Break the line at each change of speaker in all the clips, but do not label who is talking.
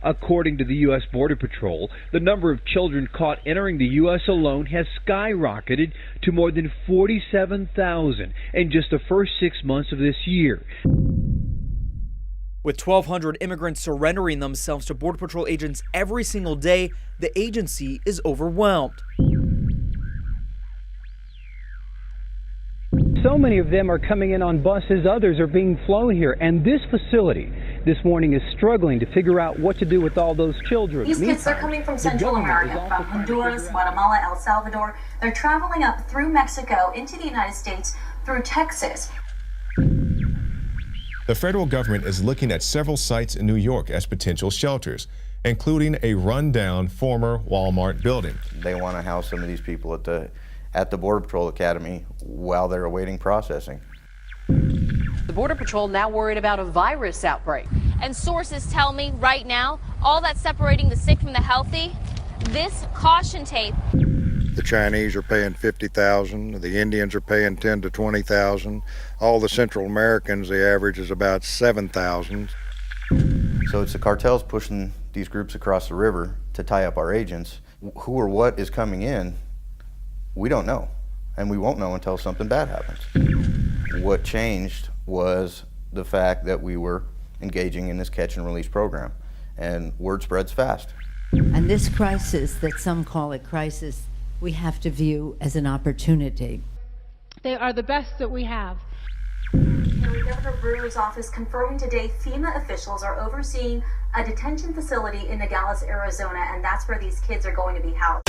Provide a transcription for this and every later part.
According to the U.S. Border Patrol, the number of children caught entering the U.S. alone has skyrocketed to more than 47,000 in just the first 6 months of this year.
With 1,200 immigrants surrendering themselves to Border Patrol agents every single day, the agency is overwhelmed.
So many of them are coming in on buses, others are being flown here, and this facility this morning is struggling to figure out what to do with all those children.
These kids are coming from Central America, from Honduras, Guatemala, El Salvador. They're traveling up through Mexico into the United States through Texas.
The federal government is looking at several sites in New York as potential shelters, including a rundown former Walmart building.
They want to house some of these people at the Border Patrol Academy while they're awaiting processing.
The Border Patrol now worried about a virus outbreak.
And sources tell me right now, all that's separating the sick from the healthy, this caution tape.
The Chinese are paying $50,000, the Indians are paying $10,000 to $20,000. All the Central Americans, the average is about $7,000.
So it's the cartels pushing these groups across the river to tie up our agents. Who or what is coming in, we don't know, and we won't know until something bad happens. What changed was the fact that we were engaging in this catch and release program, and word spreads fast.
And this crisis, that some call a crisis, we have to view as an opportunity.
They are the best that we have.
Governor Brewer's office confirming today FEMA officials are overseeing a detention facility in Nogales, Arizona, and that's where these kids are going to be housed.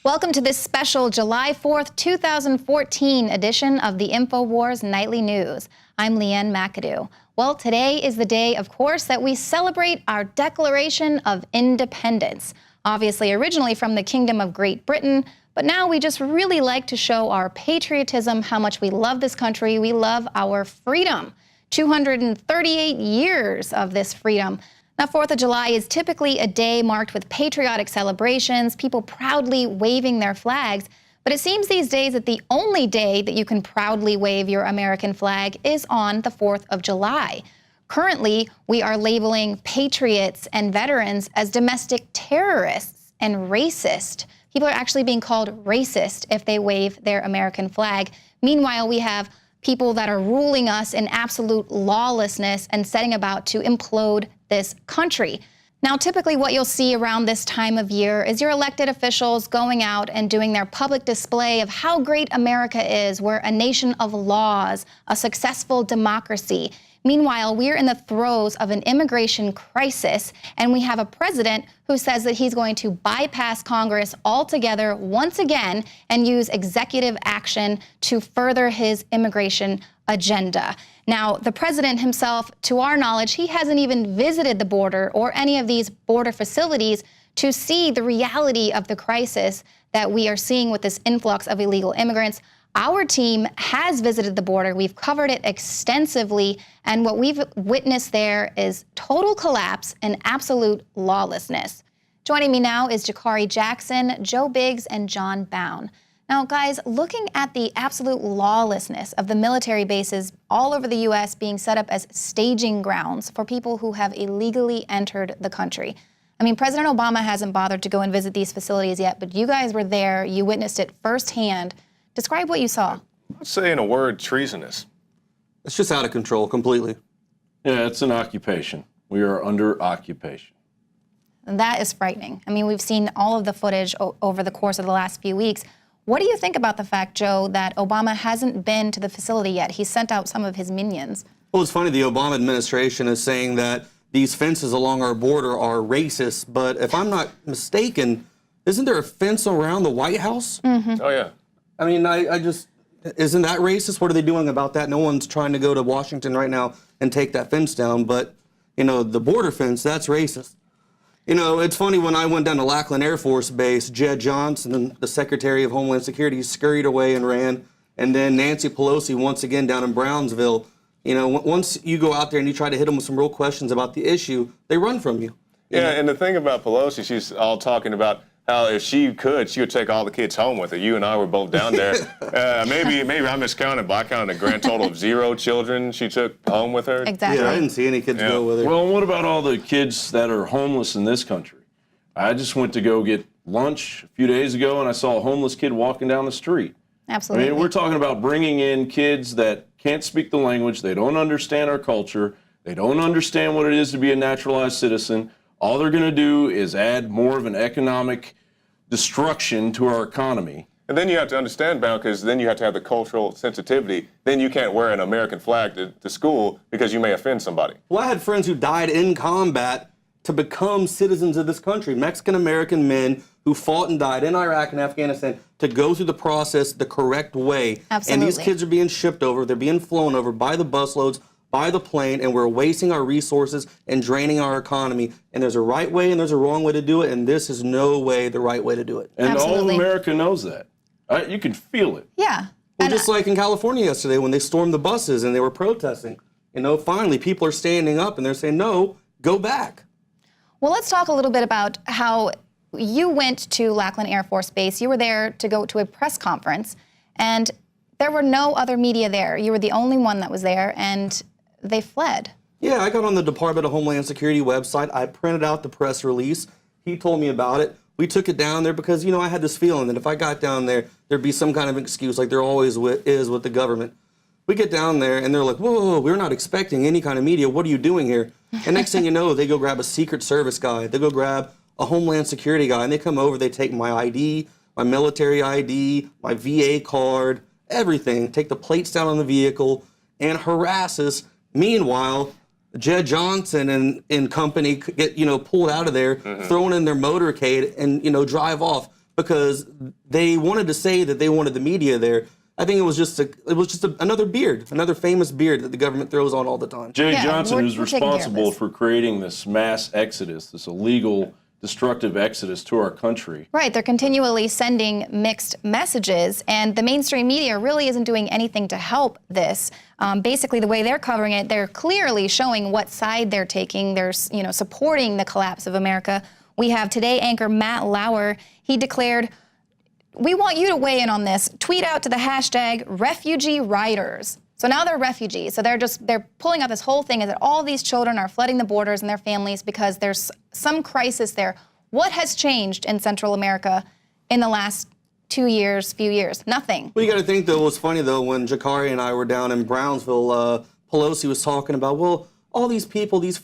Welcome to this special July 4th, 2014 edition of the INFOWARS Nightly News. I'm Leanne McAdoo. Well, today is the day, of course, that we celebrate our Declaration of Independence. Obviously, originally from the Kingdom of Great Britain, but now we just really like to show our patriotism, how much we love this country, we love our freedom. 238 years of this freedom. Now, 4th of July is typically a day marked with patriotic celebrations, people proudly waving their flags. But it seems these days that the only day that you can proudly wave your American flag is on the 4th of July. Currently, we are labeling patriots and veterans as domestic terrorists and racist. People are actually being called racist if they wave their American flag. Meanwhile, we have people that are ruling us in absolute lawlessness and setting about to implode this country. Now, typically what you'll see around this time of year is your elected officials going out and doing their public display of how great America is. We're a nation of laws, a successful democracy. Meanwhile, we're in the throes of an immigration crisis, and we have a president who says that he's going to bypass Congress altogether once again and use executive action to further his immigration agenda. Now, the president himself, to our knowledge, he hasn't even visited the border or any of these border facilities to see the reality of the crisis that we are seeing with this influx of illegal immigrants. Our team has visited the border. We've covered it extensively, and what we've witnessed there is total collapse and absolute lawlessness. Joining me now is Jakari Jackson, Joe Biggs, and John Bown. Now, guys, looking at the absolute lawlessness of the military bases all over the U.S. being set up as staging grounds for people who have illegally entered the country. I mean, President Obama hasn't bothered to go and visit these facilities yet, but you guys were there. You witnessed it firsthand. Describe what you saw.
I'd say in a word, treasonous.
It's just out of control completely.
Yeah, it's an occupation. We are under occupation.
And that is frightening. I mean, we've seen all of the footage over the course of the last few weeks. What do you think about the fact, Joe, that Obama hasn't been to the facility yet? He sent out some of his minions.
Well, it's funny, the Obama administration is saying that these fences along our border are racist, but if I'm not mistaken, isn't there a fence around the White House?
Mm-hmm.
Oh, yeah.
I mean, I just, isn't that racist? What are they doing about that? No one's trying to go to Washington right now and take that fence down, but, you know, the border fence, that's racist. You know, it's funny, when I went down to Lackland Air Force Base, Jed Johnson, the Secretary of Homeland Security, scurried away and ran. And then Nancy Pelosi, once again down in Brownsville, You know, once you go out there and you try to hit them with some real questions about the issue, they run from you.
Yeah, and the thing about Pelosi, she's all talking about how if she could, she would take all the kids home with her. You and I were both down there. Maybe I miscounted, but I counted a grand total of 0 children she took home with her.
Exactly.
Yeah, I didn't see any kids go with her.
Well, what about all the kids that are homeless in this country? I just went to go get lunch a few days ago, and I saw a homeless kid walking down the street.
Absolutely.
I mean, we're talking about bringing in kids that can't speak the language. They don't understand our culture. They don't understand what it is to be a naturalized citizen. All they're going to do is add more of an economic destruction to our economy.
And then you have to understand, Bound, because then you have to have the cultural sensitivity. Then you can't wear an American flag to school because you may offend somebody.
Well, I had friends who died in combat to become citizens of this country. Mexican-American men who fought and died in Iraq and Afghanistan to go through the process the correct way.
Absolutely.
And these kids are being shipped over. They're being flown over by the busloads, by the plane, and we're wasting our resources and draining our economy. And there's a right way and there's a wrong way to do it, and this is no way the right way to do it.
And
Absolutely.
all of America knows that. You can feel it.
Yeah.
Well, just like in California yesterday when they stormed the buses and they were protesting. You know, finally people are standing up and they're saying, no, go back.
Well, let's talk a little bit about how you went to Lackland Air Force Base. You were there to go to a press conference, and there were no other media there. You were the only one that was there, and they fled.
Yeah, I got on the Department of Homeland Security website. I printed out the press release. He told me about it. We took it down there because, you know, I had this feeling that if I got down there, there'd be some kind of excuse like there always is with the government. We get down there, and they're like, whoa, we're not expecting any kind of media. What are you doing here? And next thing you know, they go grab a Secret Service guy. They go grab a Homeland Security guy, and they come over. They take my ID, my military ID, my VA card, everything. Take the plates down on the vehicle and harass us. Meanwhile, Jed Johnson and company get, you know, pulled out of there, thrown in their motorcade, and, you know, drive off because they wanted to say that they wanted the media there. I think it was just another beard, another famous beard that the government throws on all the time.
Jay Johnson, who's responsible for creating this mass exodus, this illegal, destructive exodus to our country.
Right, they're continually sending mixed messages, and the mainstream media really isn't doing anything to help this. Basically, the way they're covering it, they're clearly showing what side they're taking. They're, you know, supporting the collapse of America. We have Today anchor Matt Lauer. He declared, "We want you to weigh in on this. Tweet out to the hashtag refugee riders." So now they're refugees. So they're pulling up this whole thing is that all these children are flooding the borders and their families because there's some crisis there. What has changed in Central America in the last few years? Nothing.
Well, you got to think, though, it was funny, though, when Jakari and I were down in Brownsville, Pelosi was talking about, well, all these people, these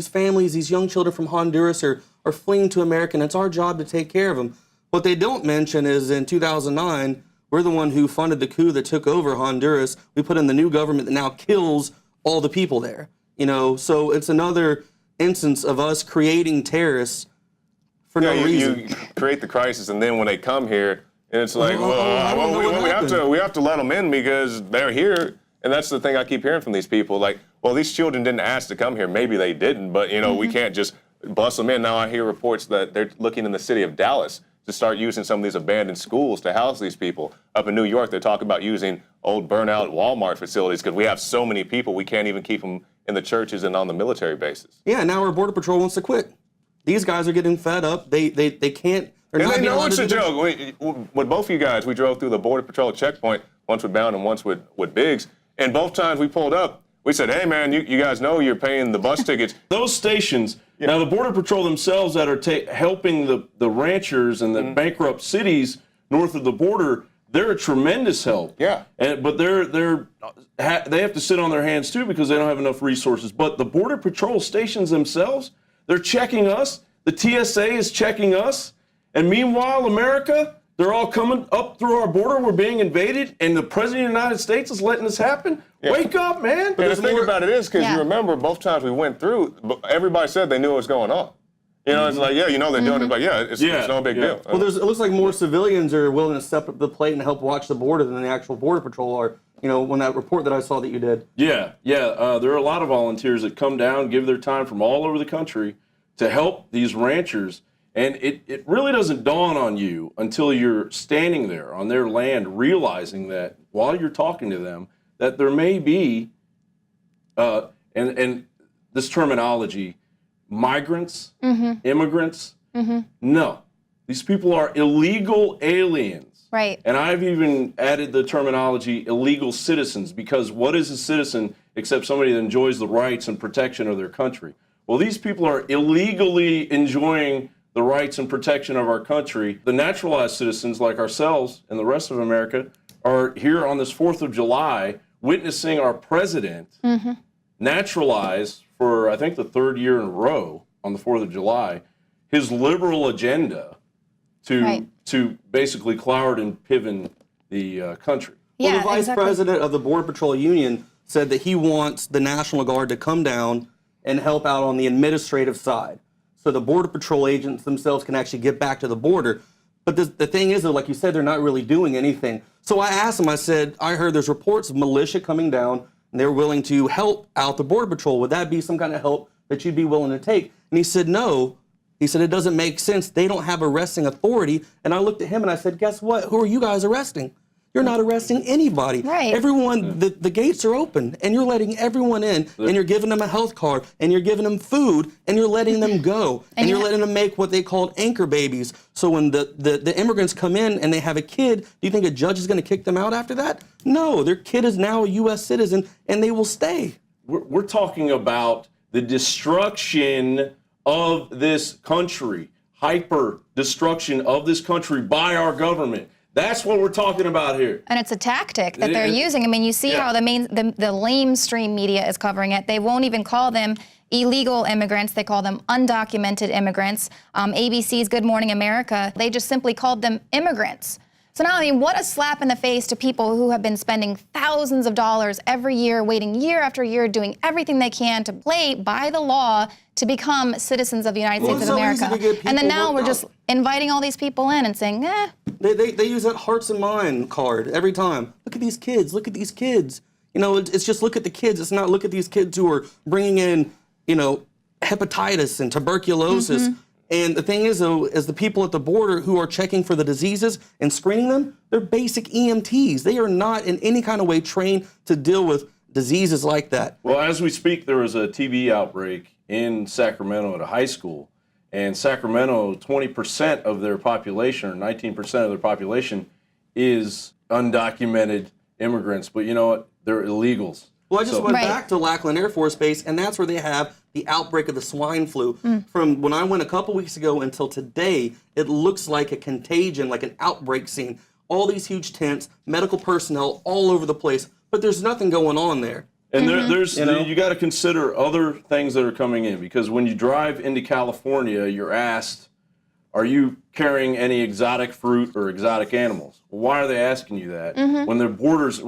families, these young children from Honduras are fleeing to America, and it's our job to take care of them. What they don't mention is in 2009, we're the one who funded the coup that took over Honduras. We put in the new government that now kills all the people there. You know, so it's another instance of us creating terrorists for no reason.
You create the crisis, and then when they come here, and it's like, we have to let them in because they're here. And that's the thing I keep hearing from these people. Like, well, these children didn't ask to come here. Maybe they didn't, but, you know, we can't just bust them in. Now I hear reports that they're looking in the city of Dallas to start using some of these abandoned schools to house these people. Up in New York, they're talking about using old burnout Walmart facilities because we have so many people, we can't even keep them in the churches and on the military bases.
Yeah, now our Border Patrol wants to quit. These guys are getting fed up. They can't.
And they know it's a joke. With both of you guys, we drove through the Border Patrol checkpoint, once with Bound and once with Biggs. And both times we pulled up, we said, hey, man, you guys know you're paying the bus tickets.
Those stations, now the Border Patrol themselves that are helping the ranchers and the bankrupt cities north of the border, they're a tremendous help.
Yeah.
But they have to sit on their hands, too, because they don't have enough resources. But the Border Patrol stations themselves, they're checking us. The TSA is checking us. And meanwhile, America, they're all coming up through our border. We're being invaded, and the President of the United States is letting this happen. Yeah. Wake up, man.
But the thing about it is, because you remember both times we went through, everybody said they knew what was going on. You know, it's like, yeah, you know they're doing it, but it's no big deal.
Well, it looks like more civilians are willing to step up the plate and help watch the border than the actual Border Patrol are. You know, when that report that I saw that you did.
Yeah. There are a lot of volunteers that come down, give their time from all over the country to help these ranchers. And it really doesn't dawn on you until you're standing there on their land realizing that while you're talking to them, that there may be and this terminology, migrants, immigrants. No, these people are illegal aliens.
Right.
And I've even added the terminology illegal citizens, because what is a citizen except somebody that enjoys the rights and protection of their country? Well, these people are illegally enjoying the rights and protection of our country. The naturalized citizens like ourselves and the rest of America are here on this 4th of July witnessing our president naturalize for, I think, the 3rd year in a row on the 4th of July, his liberal agenda to basically cloward and pivot the country.
Well, the vice president of the Border Patrol Union said that he wants the National Guard to come down and help out on the administrative side, so the Border Patrol agents themselves can actually get back to the border. But the thing is, though, like you said, they're not really doing anything. So I asked him, I said, I heard there's reports of militia coming down, and they're willing to help out the Border Patrol. Would that be some kind of help that you'd be willing to take? And he said, no. He said, it doesn't make sense. They don't have arresting authority. And I looked at him and I said, guess what? Who are you guys arresting? You're not arresting anybody.
Right.
Everyone, the gates are open, and you're letting everyone in, and you're giving them a health card, and you're giving them food, and you're letting them go, and you're letting them make what they called anchor babies. So when the immigrants come in and they have a kid, do you think a judge is going to kick them out after that? No, their kid is now a U.S. citizen, and they will stay.
We're talking about the destruction of this country, hyper destruction of this country by our government. That's what we're talking about here.
And it's a tactic that they're using. I mean, you see how the lamestream media is covering it. They won't even call them illegal immigrants. They call them undocumented immigrants. ABC's Good Morning America, they just simply called them immigrants. So now, I mean, what a slap in the face to people who have been spending thousands of dollars every year, waiting year after year, doing everything they can to play by the law to become citizens of the United States of America. And then now we're just inviting all these people in and saying,
They use that hearts and mind card every time. Look at these kids. Look at these kids. You know, it's just look at the kids. It's not look at these kids who are bringing in, you know, hepatitis and tuberculosis. And the thing is, though, is the people at the border who are checking for the diseases and screening them, they're basic EMTs. They are not in any kind of way trained to deal with diseases like that.
Well, as we speak, there was a TB outbreak in Sacramento at a high school. And Sacramento, 20% of their population, or 19% of their population, is undocumented immigrants. But you know what? They're illegals.
Well, I just went back to Lackland Air Force Base, and that's where they have the outbreak of the swine flu. From when I went a couple weeks ago until today, it looks like a contagion, like an outbreak scene. All these huge tents, medical personnel all over the place, but there's nothing going on there.
And there's you got to consider other things that are coming in, because when you drive into California, you're asked, are you carrying any exotic fruit or exotic animals? Well, why are they asking you that? When the borders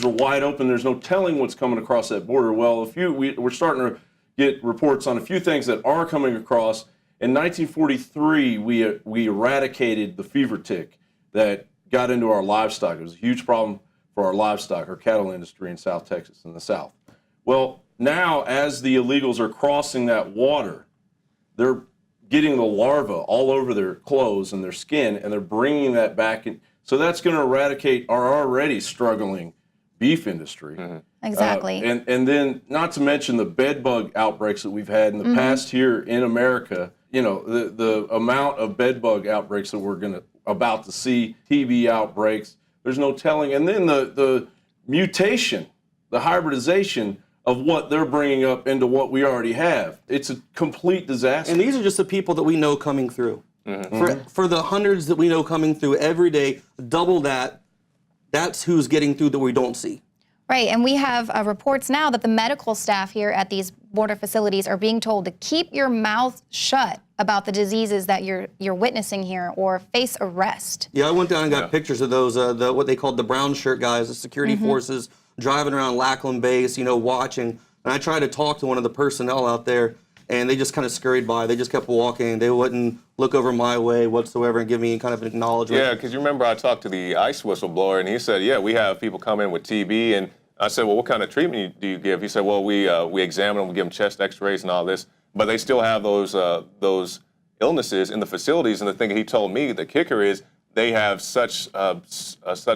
are wide open, there's no telling what's coming across that border. Well, we're starting to get reports on a few things that are coming across. In 1943, we eradicated the fever tick that got into our livestock. It was a huge problem for our livestock, our cattle industry in South Texas, in the South. Well, now as the illegals are crossing that water, they're getting the larva all over their clothes and their skin, and they're bringing that back in. So that's going to eradicate our already struggling beef industry.
Exactly.
And then, not to mention the bed bug outbreaks that we've had in the past here in America. You know, the amount of bed bug outbreaks that we're about to see, TB outbreaks, there's no telling. And then the mutation, the hybridization of what they're bringing up into what we already have. It's a complete disaster.
And these are just the people that we know coming through. For the hundreds that we know coming through every day, double that, that's who's getting through that we don't see.
Right, and we have reports now that the medical staff here at these border facilities are being told to keep your mouth shut about the diseases that you're witnessing here, or face arrest.
Yeah, I went down and got pictures of those, what they called the brown shirt guys, the security forces, driving around Lackland Base, you know, watching. And I tried to talk to one of the personnel out there, and they just kind of scurried by. They just kept walking. They wouldn't look over my way whatsoever and give me any kind of an acknowledgement.
Yeah, because you remember I talked to the ICE whistleblower, and he said, yeah, we have people come in with TB, and I said, well, what kind of treatment do you give? He said, well, we examine them, we give them chest x-rays and all this, but they still have those illnesses in the facilities. And the thing he told me, the kicker is, they have such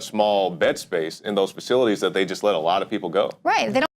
small bed space in those facilities that they just let a lot of people go.
Right. They don't